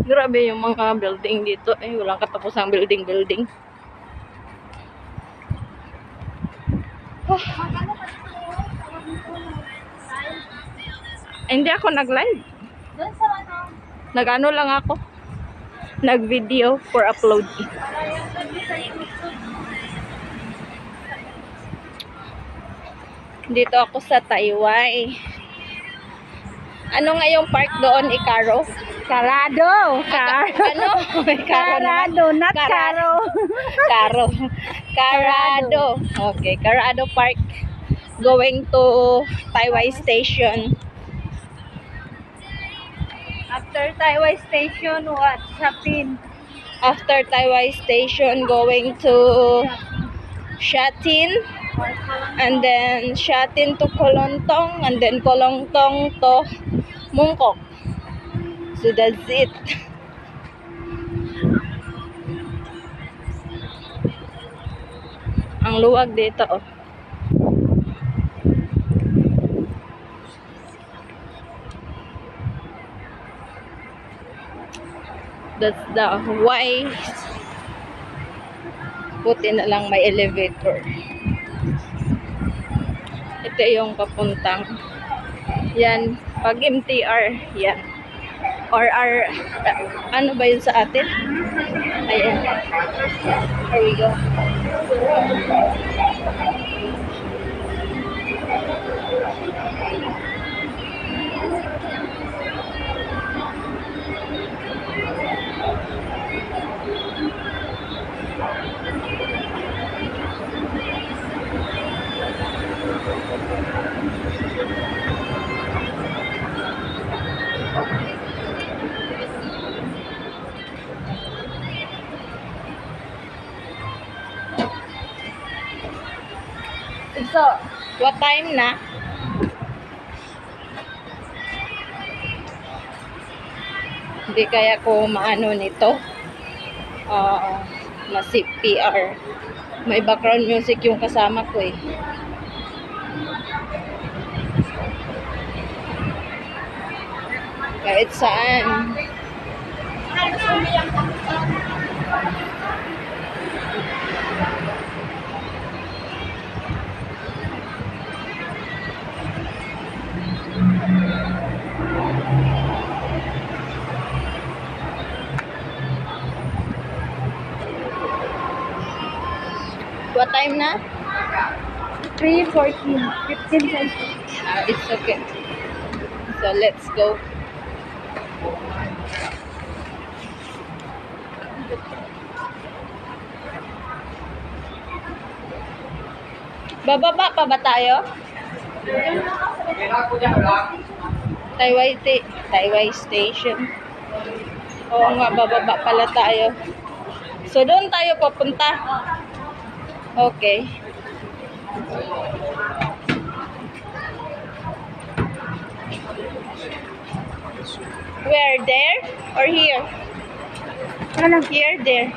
Grabe yung mga building dito. Eh, walang katapusang building. Oh. Hindi ako nag-live. Nag-ano lang ako. Nag-video for upload. Dito ako sa Taiwai. Ano nga yung park doon, Icaro? Carado. Ano? Carado, not Caro. Carado. Okay, Carado Park. Going to Taiwai Station. After Taiwan Station, what? Shopping. After Taiwai Station, going to Shatin. And then Shatin to Kolontong. And then Kolontong to Mungkok. So that's it. Ang luwag dito, oh. That's the why buti na lang may elevator. Ito yung papuntang yan, pag MTR yan, or ano ba yun sa atin? Ayan, here we go. So, what time na? Hindi kaya ko maano nito. Ma-CPR. May background music yung kasama ko eh. Kahit saan. What time na? 3:14. 15 cents. It's okay. So let's go. Bababa pa ba tayo? Taiwai Station. Oo nga, bababa pala tayo. So doon tayo papunta. Okay. Where? There? Or here? Ano? Here, there.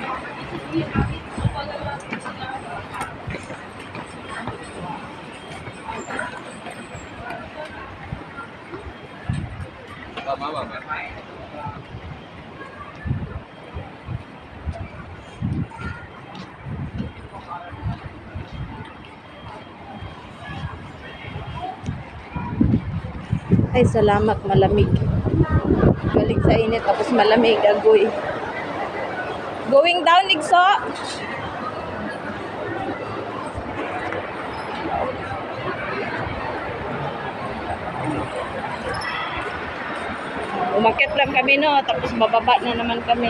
Ay, salamat, malamig. Balik sa init, tapos malamig, agoy. Going down, Igso. Umakyat lang kami, no? Tapos bababa na naman kami.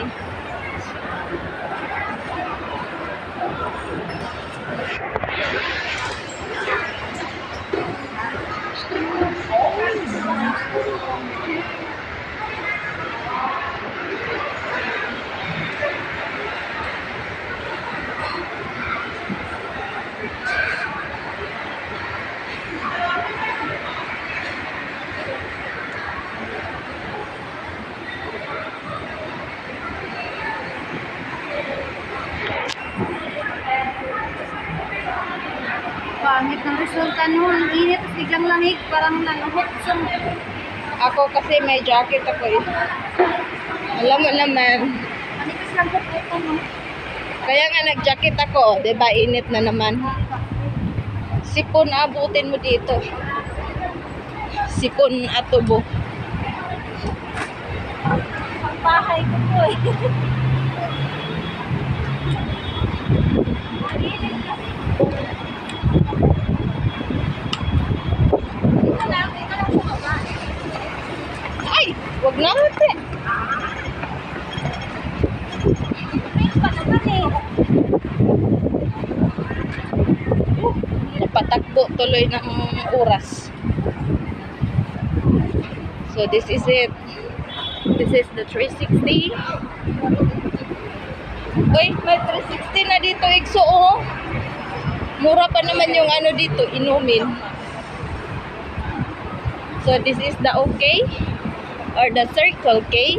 Pangit ng resulta noon. Ang init at biglang lamig. Parang nanuhot sa Ako kasi may jacket ako eh. Alam mo naman. Manipis lang po ito, no? Kaya nga nag-jacket ako. Diba, init na naman. Sipon, abutin mo dito. Sipon at tubo. Ang bahay ko po eh. Ay! Wag na ate. Pa naman eh. Napatakbo tuloy ng oras. So this is it. This is the 360. Uy, may 360 na dito, Igso, oh. Mura pa naman yung ano dito, inumin. So this is the OK or the Circle K.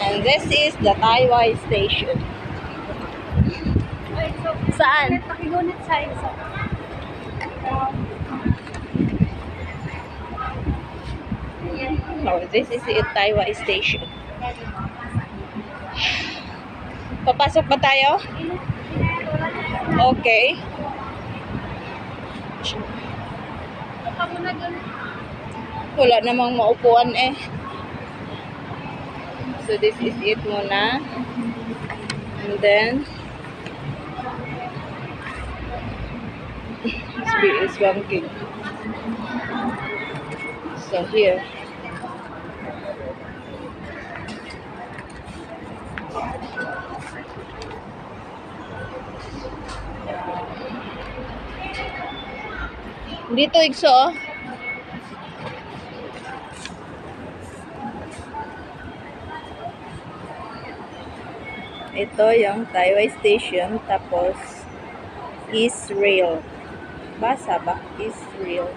And this is the Taiwan Station. Ay, so, Saan? pakigunit sa isa. Oh, this is it, Taiwan Station. Papasok ba tayo? Okay. Baka mo na dun. Wala namang maupuan eh. So this is it muna. And then this is banking. So here. Dito, Igso, oh. Ito yung Taiwan Station, tapos Israel. Basa ba? Israel.